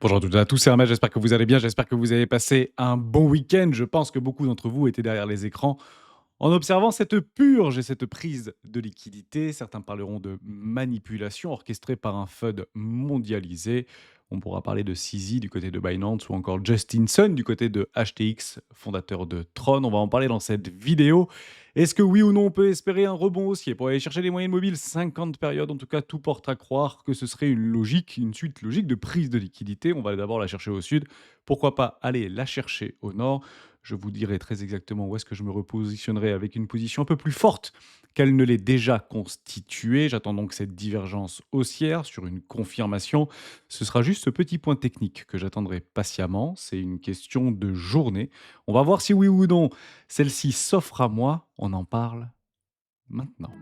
Bonjour à toutes et à tous, c'est Hermès, j'espère que vous allez bien, j'espère que vous avez passé un bon week-end. Je pense que beaucoup d'entre vous étaient derrière les écrans en observant cette purge et cette prise de liquidité. Certains parleront de manipulation orchestrée par un FUD mondialisé. On pourra parler de CZ du côté de Binance ou encore Justin Sun du côté de HTX, fondateur de Tron. On va en parler dans cette vidéo. Est-ce que oui ou non on peut espérer un rebond haussier pour aller chercher les moyennes mobiles 50 périodes? En tout cas, tout porte à croire que ce serait une logique, une suite logique de prise de liquidité. On va d'abord la chercher au sud. Pourquoi pas aller la chercher au nord? Je vous dirai très exactement où est-ce que je me repositionnerai avec une position un peu plus forte qu'elle ne l'est déjà constituée. J'attends donc cette divergence haussière sur une confirmation. Ce sera juste ce petit point technique que j'attendrai patiemment. C'est une question de journée. On va voir si oui ou non celle-ci s'offre à moi. On en parle maintenant.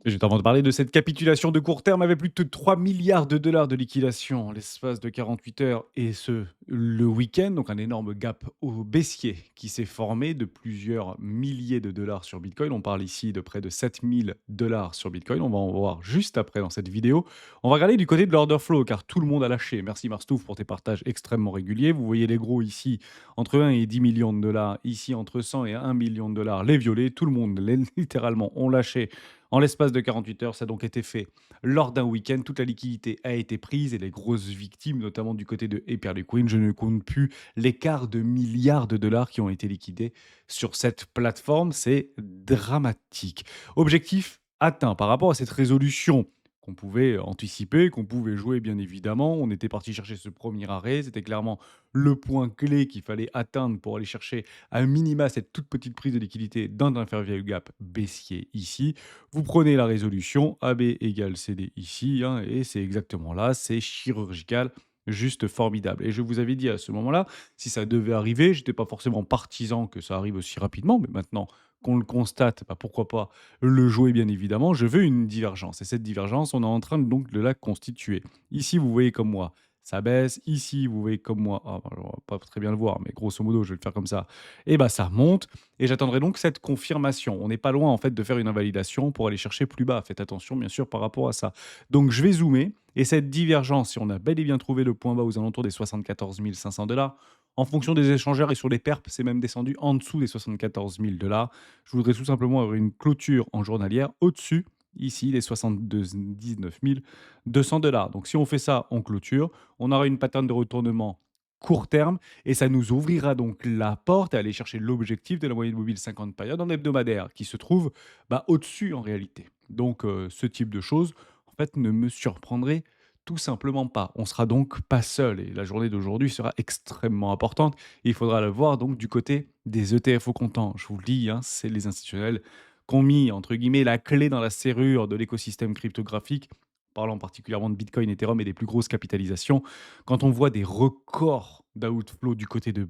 Juste avant de parler de cette capitulation de court terme avec plus de 3 milliards de dollars de liquidation en l'espace de 48 heures et ce, le week-end, donc un énorme gap au baissier qui s'est formé de plusieurs milliers de dollars sur Bitcoin. On parle ici de près de 7000 dollars sur Bitcoin. On va en voir juste après dans cette vidéo. On va regarder du côté de l'order flow car tout le monde a lâché. Merci Marstouf pour tes partages extrêmement réguliers. Vous voyez les gros ici entre 1 et 10 millions de dollars, ici entre 100 et 1 million de dollars, les violets. Tout le monde littéralement ont lâché en l'espace de 48 heures. Ça a donc été fait lors d'un week-end. Toute la liquidité a été prise et les grosses victimes, notamment du côté de Hyperliquid, je ne compte plus l'écart de milliards de dollars qui ont été liquidés sur cette plateforme. C'est dramatique. Objectif atteint par rapport à cette résolution qu'on pouvait anticiper, qu'on pouvait jouer bien évidemment. On était parti chercher ce premier arrêt. C'était clairement le point clé qu'il fallait atteindre pour aller chercher à minima cette toute petite prise de liquidité d'un fair value gap baissier ici. Vous prenez la résolution AB égale CD ici, hein, et c'est exactement là, c'est chirurgical, juste formidable. Et je vous avais dit à ce moment-là, si ça devait arriver, j'étais pas forcément partisan que ça arrive aussi rapidement, mais maintenant qu'on le constate, bah, pourquoi pas le jouer bien évidemment. Je veux une divergence, et cette divergence, on est en train donc de la constituer. Ici, vous voyez comme moi, ça baisse. Ici, vous voyez comme moi, ah, bah, on va pas très bien le voir, mais grosso modo, je vais le faire comme ça. Et bah ça monte. Et j'attendrai donc cette confirmation. On n'est pas loin en fait de faire une invalidation pour aller chercher plus bas. Faites attention bien sûr par rapport à ça. Donc je vais zoomer et cette divergence, si on a bel et bien trouvé le point bas aux alentours des 74 500 dollars, en fonction des échangeurs et sur les perps, c'est même descendu en dessous des 74 000 dollars. Je voudrais tout simplement avoir une clôture en journalière au-dessus, ici, les 79 200 dollars. Donc si on fait ça en clôture, on aura une pattern de retournement court terme et ça nous ouvrira donc la porte à aller chercher l'objectif de la moyenne mobile 50 périodes en hebdomadaire qui se trouve bah, au-dessus en réalité. Donc ce type de choses, en fait, ne me surprendrait tout simplement pas. On sera donc pas seul et la journée d'aujourd'hui sera extrêmement importante. Il faudra le voir donc du côté des ETF au comptant. Je vous le dis, hein, c'est les institutionnels qui ont mis entre guillemets la clé dans la serrure de l'écosystème cryptographique, parlant particulièrement de Bitcoin, Ethereum et des plus grosses capitalisations. Quand on voit des records d'outflow du côté de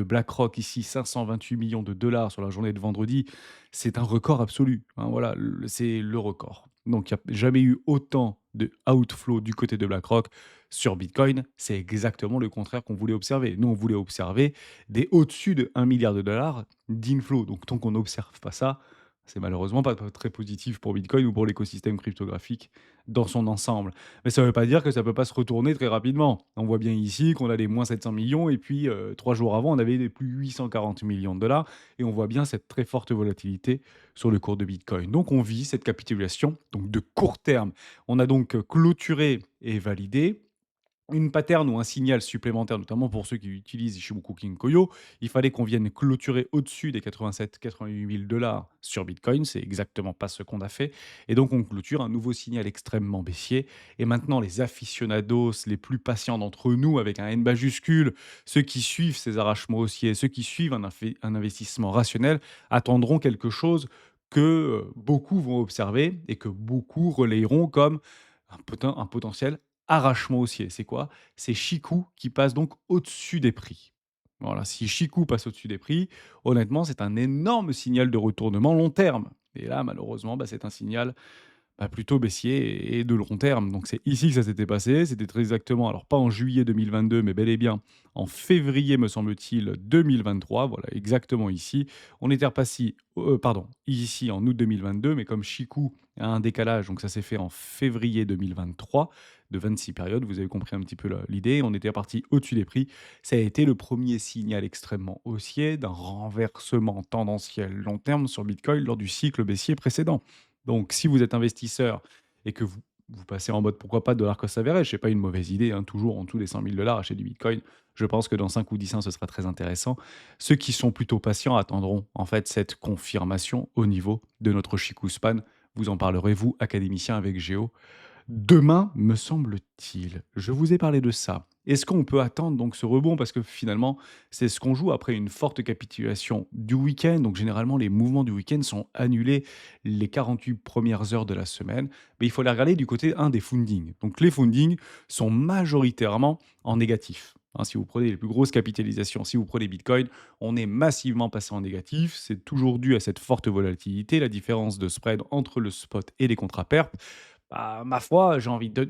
BlackRock, ici 528 millions de dollars sur la journée de vendredi, c'est un record absolu, hein, voilà, c'est le record. Donc il n'y a jamais eu autant de outflow du côté de BlackRock sur Bitcoin. C'est exactement le contraire qu'on voulait observer. Nous, on voulait observer des au-dessus de 1 milliard de dollars d'inflow. Donc tant qu'on n'observe pas ça, c'est malheureusement pas très positif pour Bitcoin ou pour l'écosystème cryptographique dans son ensemble. Mais ça ne veut pas dire que ça ne peut pas se retourner très rapidement. On voit bien ici qu'on a des moins 700 millions et puis 3 jours avant, on avait des plus 840 millions de dollars et on voit bien cette très forte volatilité sur le cours de Bitcoin. Donc on vit cette capitulation donc de court terme. On a donc clôturé et validé une pattern ou un signal supplémentaire, notamment pour ceux qui utilisent Ishimoku Koyo, il fallait qu'on vienne clôturer au-dessus des 87-88 000 dollars sur Bitcoin. C'est exactement pas ce qu'on a fait. Et donc, on clôture un nouveau signal extrêmement baissier. Et maintenant, les aficionados, les plus patients d'entre nous, avec un N majuscule, ceux qui suivent ces arrachements haussiers, ceux qui suivent un investissement rationnel, attendront quelque chose que beaucoup vont observer et que beaucoup relayeront comme un potentiel arrachement haussier. C'est quoi? C'est Chikou qui passe donc au-dessus des prix. Voilà, si Chikou passe au-dessus des prix, honnêtement, c'est un énorme signal de retournement long terme. Et là, malheureusement, bah, c'est un signal Bah, plutôt baissier et de long terme. Donc c'est ici que ça s'était passé. C'était très exactement, alors pas en juillet 2022, mais bel et bien en février, me semble-t-il, 2023. Voilà, exactement ici. On était repassé, pardon, ici en août 2022, mais comme Chikou a un décalage, donc ça s'est fait en février 2023, de 26 périodes. Vous avez compris un petit peu l'idée. On était reparti au-dessus des prix. Ça a été le premier signal extrêmement haussier d'un renversement tendanciel long terme sur Bitcoin lors du cycle baissier précédent. Donc, si vous êtes investisseur et que vous passez en mode pourquoi pas dollar cost average, c'est pas une mauvaise idée, hein, toujours en dessous des 100 000 acheter du bitcoin. Je pense que dans 5 ou 10 ans, ce sera très intéressant. Ceux qui sont plutôt patients attendront en fait cette confirmation au niveau de notre Chikou-span. Vous en parlerez, vous, académicien avec Géo, demain, me semble-t-il. Je vous ai parlé de ça. Est-ce qu'on peut attendre donc ce rebond? Parce que finalement, c'est ce qu'on joue après une forte capitulation du week-end. Donc généralement, les mouvements du week-end sont annulés les 48 premières heures de la semaine. Mais il faut les regarder du côté un des fundings. Donc les fundings sont majoritairement en négatif. Hein, si vous prenez les plus grosses capitalisations, si vous prenez Bitcoin, on est massivement passé en négatif. C'est toujours dû à cette forte volatilité, la différence de spread entre le spot et les contrats perp. Bah, ma foi, j'ai envie de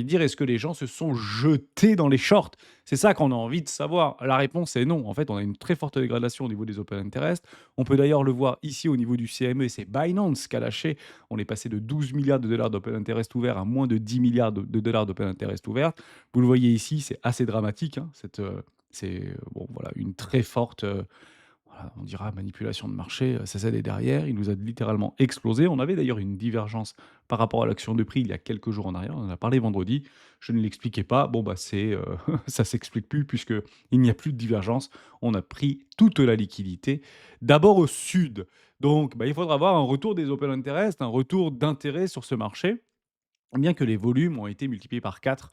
dire, est-ce que les gens se sont jetés dans les shorts? C'est ça qu'on a envie de savoir. La réponse est non. En fait, on a une très forte dégradation au niveau des open interest. On peut d'ailleurs le voir ici au niveau du CME, c'est Binance qui a lâché. On est passé de 12 milliards de dollars d'open interest ouverts à moins de 10 milliards de dollars d'open interest ouverts. Vous le voyez ici, c'est assez dramatique, hein, c'est bon, voilà, une très forte voilà, on dira manipulation de marché, CZ est derrière, il nous a littéralement explosé. On avait d'ailleurs une divergence par rapport à l'action de prix il y a quelques jours en arrière, on en a parlé vendredi, je ne l'expliquais pas. Bon, bah, ça s'explique plus puisque il n'y a plus de divergence. On a pris toute la liquidité, d'abord au sud. Donc, bah, il faudra avoir un retour des open interest, un retour d'intérêt sur ce marché. Bien que les volumes ont été multipliés par 4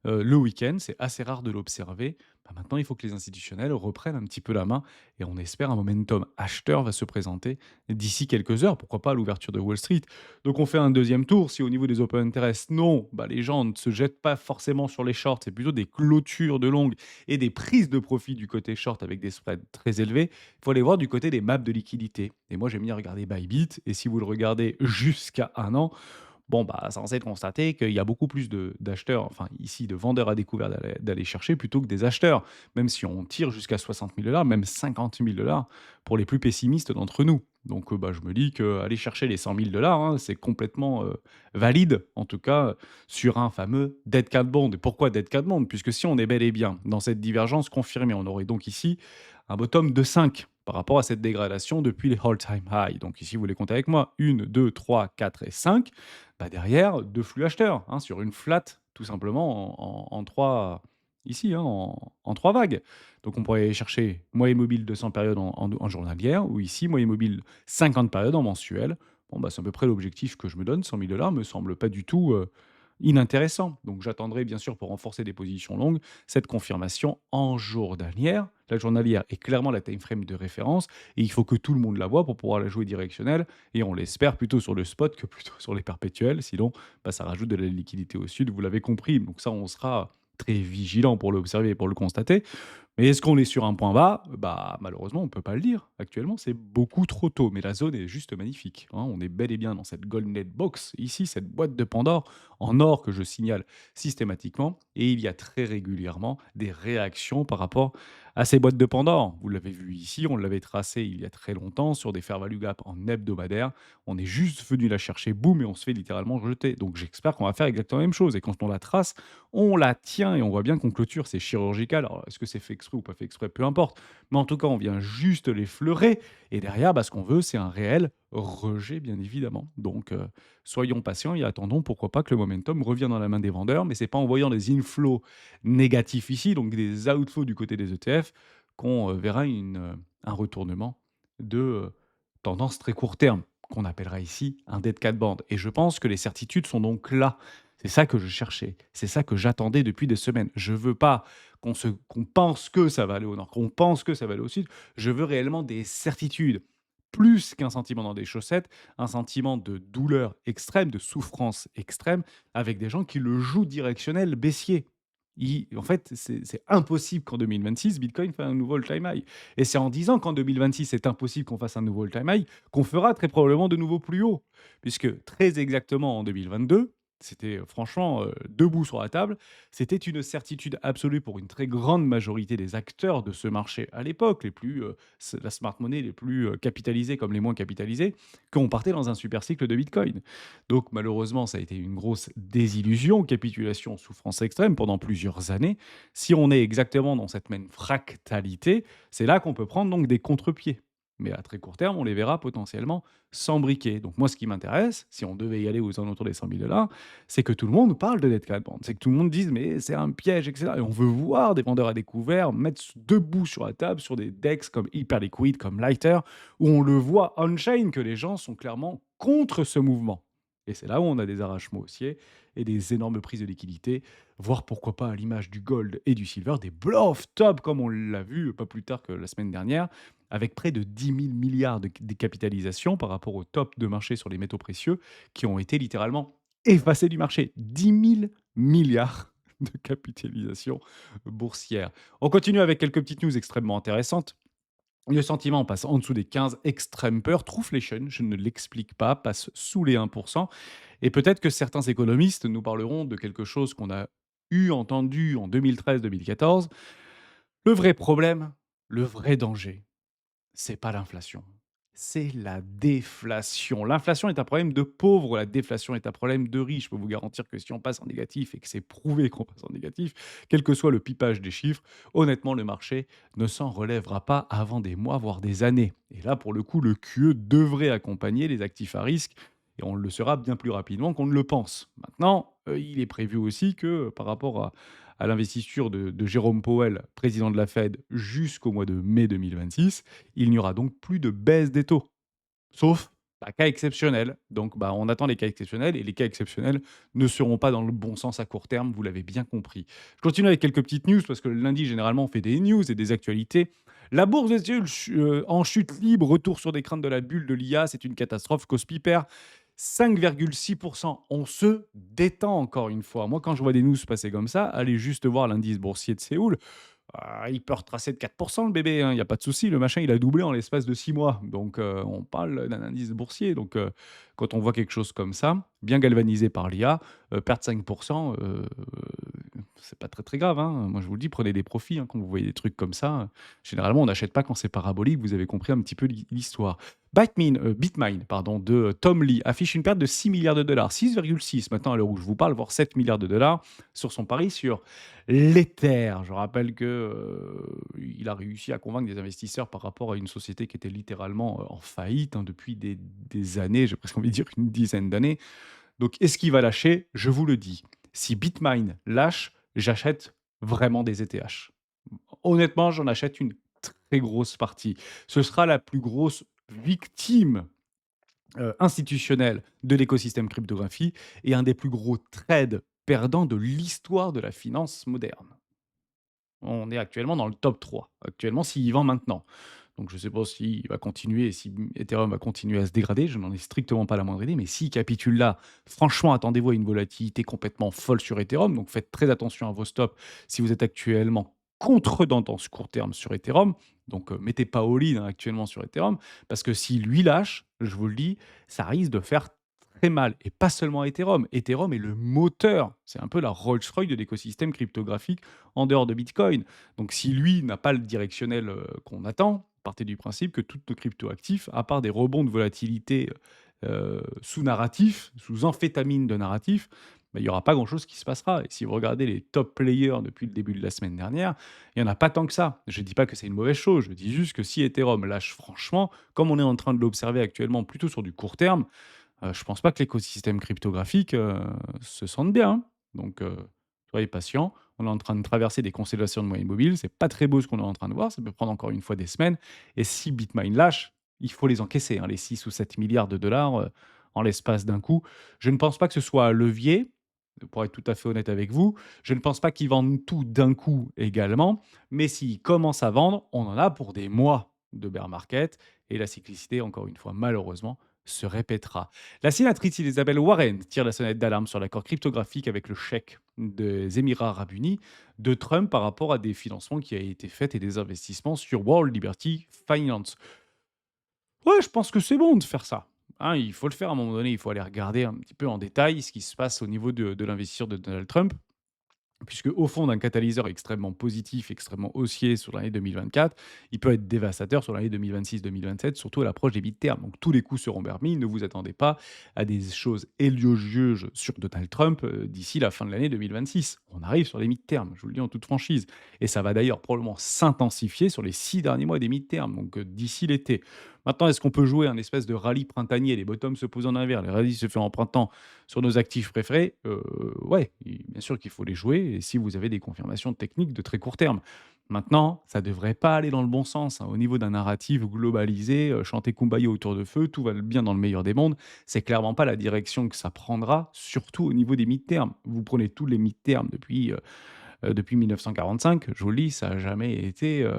le week-end, c'est assez rare de l'observer. Bah, maintenant, il faut que les institutionnels reprennent un petit peu la main et on espère un momentum acheteur va se présenter d'ici quelques heures, pourquoi pas à l'ouverture de Wall Street. Donc on fait un deuxième tour. Si au niveau des open interest, non, bah, les gens ne se jettent pas forcément sur les shorts, c'est plutôt des clôtures de longue et des prises de profit du côté short avec des spreads très élevés. Il faut aller voir du côté des maps de liquidité. Et moi, j'aime bien regarder Bybit et si vous le regardez jusqu'à un an, bon, bah, censé être constaté qu'il y a beaucoup plus d'acheteurs, enfin ici de vendeurs à découvert d'aller chercher plutôt que des acheteurs. Même si on tire jusqu'à 60 000 $, même 50 000 $ pour les plus pessimistes d'entre nous. Donc bah, je me dis qu'aller chercher les 100 000 $, hein, c'est complètement valide, en tout cas sur un fameux Dead Cat Bond. Et pourquoi Dead Cat Bond? Puisque si on est bel et bien dans cette divergence confirmée, on aurait donc ici un bottom de 5 par rapport à cette dégradation depuis les all-time high. Donc ici, vous les comptez avec moi, 1, 2, 3, 4 et 5. Bah, derrière, 2 flux acheteurs, hein, sur une flat, tout simplement en 3 ici, hein, en 3 vagues. Donc on pourrait aller chercher moyenne mobile 200 périodes en journalière ou ici moyenne mobile 50 périodes en mensuel. Bon, bah, c'est à peu près l'objectif que je me donne. 100 000 $ me semble pas du tout, inintéressant. Donc j'attendrai bien sûr pour renforcer des positions longues, cette confirmation en journalière. La journalière est clairement la time frame de référence et il faut que tout le monde la voit pour pouvoir la jouer directionnelle et on l'espère plutôt sur le spot que plutôt sur les perpétuels. Sinon, bah, ça rajoute de la liquidité au sud, vous l'avez compris. Donc ça, on sera très vigilant pour l'observer et pour le constater. Mais est-ce qu'on est sur un point bas? Bah, malheureusement, on ne peut pas le dire. Actuellement, c'est beaucoup trop tôt, mais la zone est juste magnifique, hein. On est bel et bien dans cette Golden Box, ici, cette boîte de Pandore en or que je signale systématiquement. Et il y a très régulièrement des réactions par rapport à ces boîtes de Pandore. Vous l'avez vu ici, on l'avait tracé il y a très longtemps sur des fair value gap en hebdomadaire. On est juste venu la chercher, boum, et on se fait littéralement jeter. Donc j'espère qu'on va faire exactement la même chose. Et quand on la trace, on la tient et on voit bien qu'on clôture, c'est chirurgical. Alors, est-ce que c'est fait exprès ou pas fait exprès? Peu importe. Mais en tout cas, on vient juste l'effleurer. Et derrière, bah, ce qu'on veut, c'est un réel rejet, bien évidemment. Donc, soyons patients et attendons, pourquoi pas, que le momentum revienne dans la main des vendeurs. Mais c'est pas en voyant des inflows négatifs ici, donc des outflows du côté des ETF, qu'on verra un retournement de tendance très court terme, qu'on appellera ici un dead cat band. Et je pense que les certitudes sont donc là. C'est ça que je cherchais, c'est ça que j'attendais depuis des semaines. Je veux pas qu'on pense que ça va aller au nord, qu'on pense que ça va aller au sud. Je veux réellement des certitudes. Plus qu'un sentiment dans des chaussettes, un sentiment de douleur extrême, de souffrance extrême, avec des gens qui le jouent directionnel baissier. En fait, c'est impossible qu'en 2026, Bitcoin fasse un nouveau all-time high. Et c'est en disant qu'en 2026, c'est impossible qu'on fasse un nouveau all-time high qu'on fera très probablement de nouveaux plus hauts. Puisque très exactement en 2022, c'était franchement debout sur la table, c'était une certitude absolue pour une très grande majorité des acteurs de ce marché à l'époque, la smart money les plus capitalisés comme les moins capitalisés, qu'on partait dans un super cycle de Bitcoin. Donc malheureusement, ça a été une grosse désillusion, capitulation, souffrance extrême pendant plusieurs années. Si on est exactement dans cette même fractalité, c'est là qu'on peut prendre donc des contre-pieds. Mais à très court terme, on les verra potentiellement s'embriquer. Donc moi, ce qui m'intéresse, si on devait y aller aux alentours des 100 000 $, c'est que tout le monde parle de Dead Cat Band. C'est que tout le monde dise, mais c'est un piège, etc. Et on veut voir des vendeurs à découvert mettre debout sur la table sur des DEX comme Hyperliquid, comme Lighter, où on le voit on-chain que les gens sont clairement contre ce mouvement. Et c'est là où on a des arrachements haussiers et des énormes prises de liquidité, voire pourquoi pas à l'image du gold et du silver, des blow-off top comme on l'a vu pas plus tard que la semaine dernière, avec près de 10 000 milliards de décapitalisation par rapport au top de marché sur les métaux précieux qui ont été littéralement effacés du marché. 10 000 milliards de capitalisation boursière. On continue avec quelques petites news extrêmement intéressantes. Le sentiment passe en dessous des 15, extrême peur, Trueflation, je ne l'explique pas, passe sous les 1%. Et peut-être que certains économistes nous parleront de quelque chose qu'on a entendu en 2013-2014. Le vrai problème, le vrai danger, c'est pas l'inflation, c'est la déflation. L'inflation est un problème de pauvres, la déflation est un problème de riches. Je peux vous garantir que si on passe en négatif et que c'est prouvé qu'on passe en négatif, quel que soit le pipage des chiffres, honnêtement, le marché ne s'en relèvera pas avant des mois, voire des années. Et là, pour le coup, le QE devrait accompagner les actifs à risque et on le sera bien plus rapidement qu'on ne le pense. Maintenant, il est prévu aussi que par rapport à l'investiture de Jérôme Powell, président de la Fed, jusqu'au mois de mai 2026, il n'y aura donc plus de baisse des taux, sauf cas exceptionnel. Donc, on attend les cas exceptionnels et les cas exceptionnels ne seront pas dans le bon sens à court terme, vous l'avez bien compris. Je continue avec quelques petites news parce que le lundi, généralement, on fait des news et des actualités. La bourse des États-Unis en chute libre, retour sur des craintes de la bulle de l'IA, c'est une catastrophe. Cospi perd 5,6%. On se détend encore une fois. Moi, quand je vois des news passer comme ça, allez juste voir l'indice boursier de Séoul. Il peut retracer de 4% le bébé, hein, il y a pas de souci. Le machin, il a doublé en l'espace de 6 mois. Donc, on parle d'un indice boursier. Donc, quand on voit quelque chose comme ça, bien galvanisé par l'IA, perdre 5%, c'est pas très, très grave, hein. Moi, je vous le dis, prenez des profits, hein, quand vous voyez des trucs comme ça. Généralement, on n'achète pas quand c'est parabolique, vous avez compris un petit peu l'histoire. Bitmine, pardon, de Tom Lee affiche une perte de 6 milliards de dollars, 6,6 maintenant à l'heure où je vous parle, voire 7 milliards de dollars sur son pari sur l'Ether. Je rappelle que il a réussi à convaincre des investisseurs par rapport à une société qui était littéralement en faillite, hein, depuis des années, j'ai presque envie de dire une dizaine d'années. Donc, est-ce qu'il va lâcher? Je vous le dis. Si Bitmine lâche, j'achète vraiment des ETH. Honnêtement, j'en achète une très grosse partie. Ce sera la plus grosse victime institutionnelle de l'écosystème cryptographie et un des plus gros trades perdants de l'histoire de la finance moderne. On est actuellement dans le top 3. Actuellement, s'il vend maintenant. Donc je ne sais pas s'il va continuer, si Ethereum va continuer à se dégrader, je n'en ai strictement pas la moindre idée, mais s'il capitule là, franchement, attendez-vous à une volatilité complètement folle sur Ethereum, donc faites très attention à vos stops si vous êtes actuellement contre tendance court terme sur Ethereum, donc mettez pas all-in, hein, actuellement sur Ethereum, parce que si lui lâche, je vous le dis, ça risque de faire très mal, et pas seulement Ethereum. Ethereum est le moteur, c'est un peu la Rolls-Royce de l'écosystème cryptographique en dehors de Bitcoin. Donc si lui n'a pas le directionnel qu'on attend, partez du principe que toutes nos cryptoactifs, à part des rebonds de volatilité sous narratif, sous amphétamine de narratif, il n'y aura pas grand-chose qui se passera. Et si vous regardez les top players depuis le début de la semaine dernière, il n'y en a pas tant que ça. Je ne dis pas que c'est une mauvaise chose, je dis juste que si Ethereum lâche franchement, comme on est en train de l'observer actuellement plutôt sur du court terme, je pense pas que l'écosystème cryptographique se sente bien, hein. Donc soyez patients. On est en train de traverser des constellations de moyennes mobiles. C'est pas très beau ce qu'on est en train de voir. Ça peut prendre encore une fois des semaines. Et si Bitmain lâche, il faut les encaisser, hein, les 6 ou 7 milliards de dollars en l'espace d'un coup. Je ne pense pas que ce soit un levier, pour être tout à fait honnête avec vous. Je ne pense pas qu'ils vendent tout d'un coup également. Mais s'ils commencent à vendre, on en a pour des mois de bear market. Et la cyclicité, encore une fois, malheureusement, se répétera. La sénatrice Elizabeth Warren tire la sonnette d'alarme sur l'accord cryptographique avec le chèque des Émirats arabes unis de Trump par rapport à des financements qui ont été faits et des investissements sur World Liberty Finance. Ouais, je pense que c'est bon de faire ça. Hein, il faut le faire à un moment donné, il faut aller regarder un petit peu en détail ce qui se passe au niveau de l'investisseur de Donald Trump. Puisque au fond d'un catalyseur extrêmement positif, extrêmement haussier sur l'année 2024, il peut être dévastateur sur l'année 2026-2027, surtout à l'approche des mid-terms. Donc tous les coups seront permis. Ne vous attendez pas à des choses élogieuses sur Donald Trump d'ici la fin de l'année 2026. On arrive sur les mid-terms, je vous le dis en toute franchise. Et ça va d'ailleurs probablement s'intensifier sur les 6 derniers mois des mid-terms, donc d'ici l'été. Maintenant, est-ce qu'on peut jouer un espèce de rallye printanier, les bottoms se posent en hiver, les rallyes se font en printemps sur nos actifs préférés? Ouais, bien sûr qu'il faut les jouer et si vous avez des confirmations techniques de très court terme. Maintenant, ça ne devrait pas aller dans le bon sens, hein. Au niveau d'un narratif globalisé, chanter Kumbaya autour de feu, tout va bien dans le meilleur des mondes, c'est clairement pas la direction que ça prendra, surtout au niveau des mid-terms. Vous prenez tous les mid-terms depuis 1945, je vous le dis, ça n'a jamais été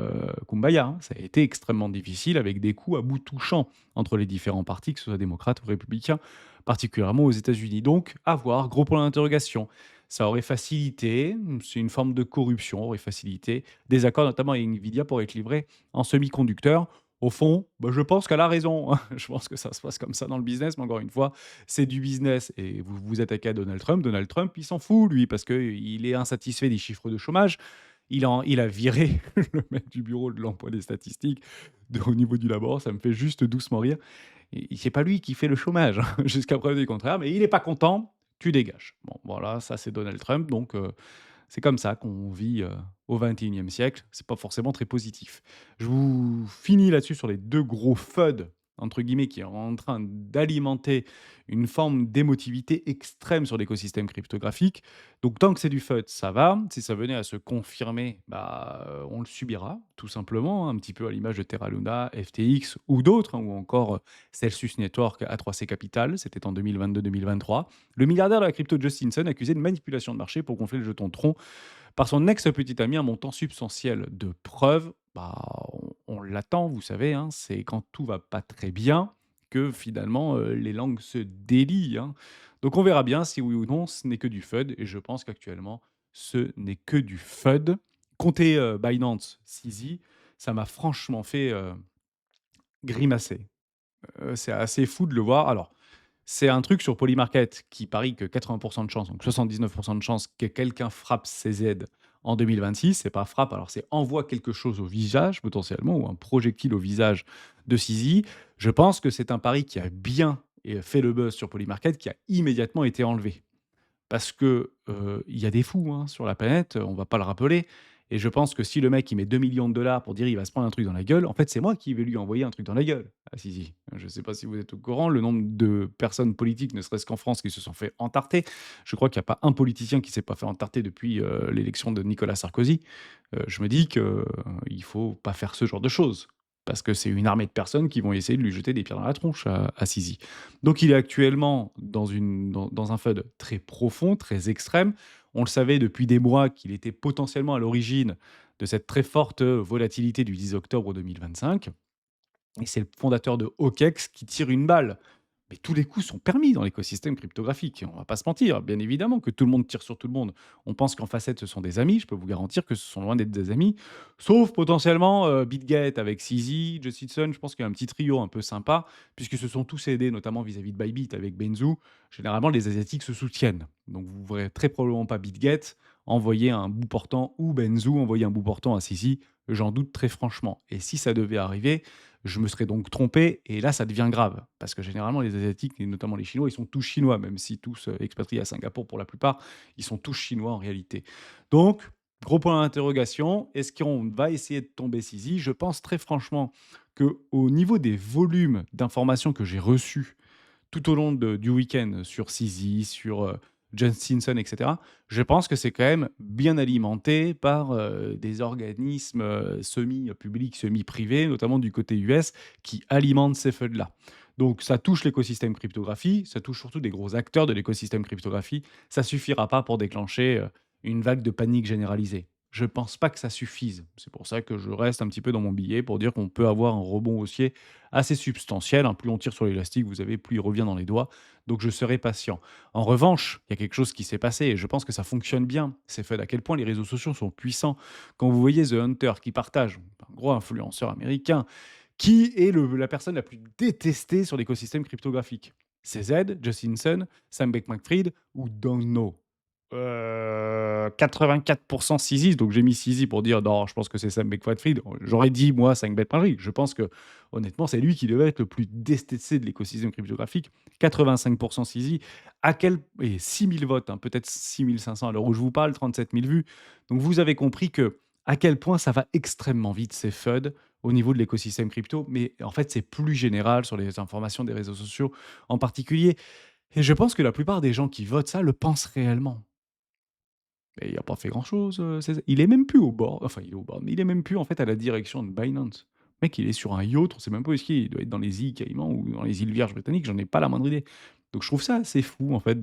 Kumbaya, hein. Ça a été extrêmement difficile avec des coups à bout touchant entre les différents partis, que ce soit démocrates ou républicains, particulièrement aux États-Unis. Donc, à voir, gros point d'interrogation. Ça aurait facilité, c'est une forme de corruption, aurait facilité des accords, notamment avec Nvidia, pour être livrés en semi-conducteurs. Au fond, bah, je pense qu'elle a raison, hein. Je pense que ça se passe comme ça dans le business, mais encore une fois, c'est du business et vous vous attaquez à Donald Trump. Donald Trump, il s'en fout, lui, parce qu'il est insatisfait des chiffres de chômage. Il a viré le mec du bureau de l'emploi des statistiques au niveau du labor. Ça me fait juste doucement rire. Et c'est pas lui qui fait le chômage, hein, jusqu'à preuve du contraire, mais il n'est pas content, tu dégages. Bon, voilà, ça c'est Donald Trump, donc c'est comme ça qu'on vit au 21e siècle. C'est pas forcément très positif. Je vous finis là-dessus sur les deux gros FUD, entre guillemets, qui sont en train d'alimenter une forme d'émotivité extrême sur l'écosystème cryptographique. Donc, tant que c'est du FUD, ça va. Si ça venait à se confirmer, bah, on le subira, tout simplement, hein, un petit peu à l'image de Terra Luna, FTX ou d'autres, hein, ou encore Celsius Network, A3C Capital, c'était en 2022-2023. Le milliardaire de la crypto Justin Sun accusé de manipulation de marché pour gonfler le jeton Tron par son ex-petit ami un montant substantiel de preuves. Bah, on l'attend, vous savez, hein, c'est quand tout va pas très bien que finalement les langues se délient, hein. Donc on verra bien si oui ou non ce n'est que du FUD, et je pense qu'actuellement ce n'est que du FUD. Compter Binance, CZ, ça m'a franchement fait grimacer. C'est assez fou de le voir. Alors, c'est un truc sur Polymarket qui parie que 80 de chance, donc 79 de chance que quelqu'un frappe ses aides en 2026. C'est pas frappe, alors c'est envoie quelque chose au visage potentiellement ou un projectile au visage de Sisi. Je pense que c'est un pari qui a bien fait le buzz sur Polymarket, qui a immédiatement été enlevé. Parce que, il y a des fous, hein, sur la planète, on va pas le rappeler, et je pense que si le mec il met 2 millions de dollars pour dire: «Il va se prendre un truc dans la gueule», en fait, c'est moi qui vais lui envoyer un truc dans la gueule. Ah si, si, je ne sais pas si vous êtes au courant, le nombre de personnes politiques, ne serait-ce qu'en France, qui se sont fait entarter. Je crois qu'il y a pas un politicien qui s'est pas fait entarter depuis, l'élection de Nicolas Sarkozy. Je me dis que, il faut pas faire ce genre de choses. Parce que c'est une armée de personnes qui vont essayer de lui jeter des pierres dans la tronche à Sisi. Donc il est actuellement dans un FUD très profond, très extrême. On le savait depuis des mois qu'il était potentiellement à l'origine de cette très forte volatilité du 10 octobre 2025. Et c'est le fondateur de OKEx qui tire une balle. Mais tous les coups sont permis dans l'écosystème cryptographique. On va pas se mentir, bien évidemment que tout le monde tire sur tout le monde. On pense qu'en facette, ce sont des amis. Je peux vous garantir que ce sont loin d'être des amis. Sauf potentiellement BitGet avec CZ, Justin. Je pense qu'il y a un petit trio un peu sympa, puisque ce sont tous aidés, notamment vis-à-vis de Bybit avec Benzu. Généralement, les Asiatiques se soutiennent. Donc vous ne verrez très probablement pas BitGet envoyer un bout portant ou Benzu envoyer un bout portant à CZ. J'en doute très franchement. Et si ça devait arriver, je me serais donc trompé et là, ça devient grave. Parce que généralement, les Asiatiques et notamment les Chinois, ils sont tous chinois, même si tous expatriés à Singapour pour la plupart, ils sont tous chinois en réalité. Donc, gros point d'interrogation, est-ce qu'on va essayer de tomber Sisi? Je pense très franchement qu'au niveau des volumes d'informations que j'ai reçus tout au long du week-end sur Sisi, sur John Stinson, etc., je pense que c'est quand même bien alimenté par des organismes semi-publics, semi-privés, notamment du côté US, qui alimentent ces feux-là. Donc ça touche l'écosystème cryptographie, ça touche surtout des gros acteurs de l'écosystème cryptographie. Ça suffira pas pour déclencher une vague de panique généralisée. je pense pas que ça suffise. C'est pour ça que je reste un petit peu dans mon billet pour dire qu'on peut avoir un rebond haussier assez substantiel, hein. Plus on tire sur l'élastique, vous avez plus il revient dans les doigts, donc je serai patient. En revanche, il y a quelque chose qui s'est passé et je pense que ça fonctionne bien. C'est fait à quel point les réseaux sociaux sont puissants. Quand vous voyez The Hunter qui partage, un gros influenceur américain, qui est la personne la plus détestée sur l'écosystème cryptographique? C'est Z, Justin Sun, Sam Bankman-Fried ou Don't Know? 84% CZ, donc j'ai mis CZ pour dire: «Non, je pense que c'est Sam Bankman-Fried». J'aurais dit moi Sam Bankman-Fried. Je pense que honnêtement, c'est lui qui devait être le plus détesté de l'écosystème cryptographique. 85% CZ, à quel et 6 000 votes, hein, peut-être 6 500 à l'heure où je vous parle, 37 000 vues. Donc vous avez compris que à quel point ça va extrêmement vite ces FUD au niveau de l'écosystème crypto, mais en fait, c'est plus général sur les informations des réseaux sociaux en particulier et je pense que la plupart des gens qui votent ça le pensent réellement. Mais il a pas fait grand-chose, Césa il est même plus au bord, enfin il est au bord, mais il est même plus en fait à la direction de Binance. Le mec, il est sur un yacht, on sait même pas où est-ce qu'il est. Il doit être dans les îles Caïmans ou dans les îles Vierges britanniques, j'en ai pas la moindre idée. Donc je trouve ça assez fou en fait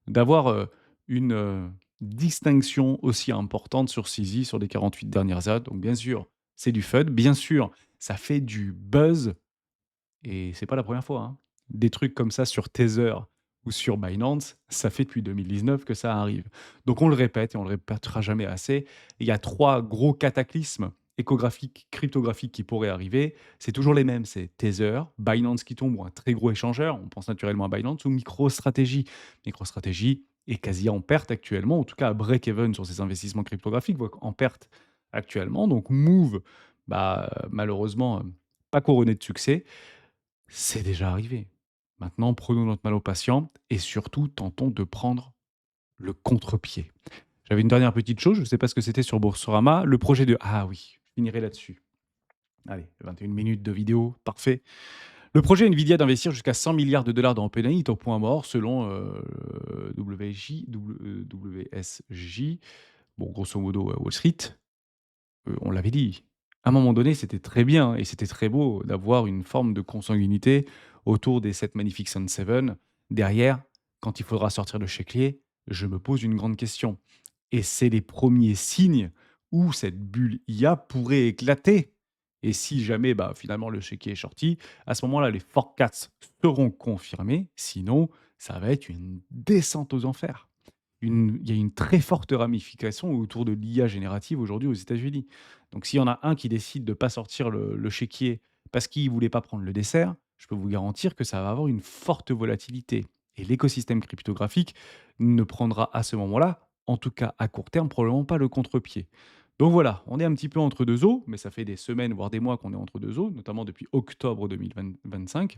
d'avoir, une, distinction aussi importante sur CZ sur les 48 dernières heures. Donc bien sûr, c'est du FUD, bien sûr, ça fait du buzz et c'est pas la première fois, hein. Des trucs comme ça sur Tether ou sur Binance, ça fait depuis 2019 que ça arrive. Donc on le répète et on le répétera jamais assez. Il y a 3 gros cataclysmes échographiques, cryptographiques qui pourraient arriver. C'est toujours les mêmes, c'est Tether, Binance qui tombe ou un très gros échangeur, on pense naturellement à Binance ou MicroStrategy. MicroStrategy est quasi en perte actuellement, en tout cas à break-even sur ses investissements cryptographiques, voire en perte actuellement. Donc Move, malheureusement, pas couronné de succès. C'est déjà arrivé. Maintenant, prenons notre mal aux patients et surtout tentons de prendre le contre-pied. J'avais une dernière petite chose, je ne sais pas ce que c'était sur Boursorama, le projet de ah oui, je finirai là-dessus. Allez, 21 minutes de vidéo, parfait. Le projet Nvidia d'investir jusqu'à 100 milliards de dollars dans OpenAI est au point mort selon WSJ. Bon, grosso modo, Wall Street. On l'avait dit. À un moment donné, c'était très bien et c'était très beau d'avoir une forme de consanguinité autour des 7 Magnificent Seven. Derrière, quand il faudra sortir le chéquier, je me pose une grande question et c'est les premiers signes où cette bulle IA pourrait éclater et si jamais, finalement le chéquier est sorti, à ce moment-là, les forecasts seront confirmés, sinon ça va être une descente aux enfers. Il y a une très forte ramification autour de l'IA générative aujourd'hui aux États-Unis. Donc s'il y en a un qui décide de ne pas sortir le chéquier parce qu'il ne voulait pas prendre le dessert, je peux vous garantir que ça va avoir une forte volatilité. Et l'écosystème cryptographique ne prendra à ce moment-là, en tout cas à court terme, probablement pas le contre-pied. Donc voilà, on est un petit peu entre deux eaux, mais ça fait des semaines, voire des mois qu'on est entre deux eaux, notamment depuis octobre 2025.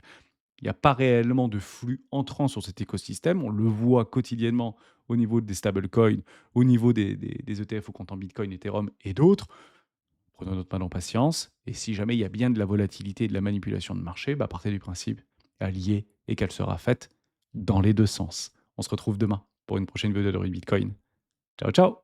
Il n'y a pas réellement de flux entrant sur cet écosystème. On le voit quotidiennement au niveau des stablecoins, au niveau des ETF au compte en Bitcoin, Ethereum et d'autres. Prenons notre mal en patience. Et si jamais il y a bien de la volatilité et de la manipulation de marché, partez du principe allié et qu'elle sera faite dans les deux sens. On se retrouve demain pour une prochaine vidéo de Bitcoin. Ciao, ciao.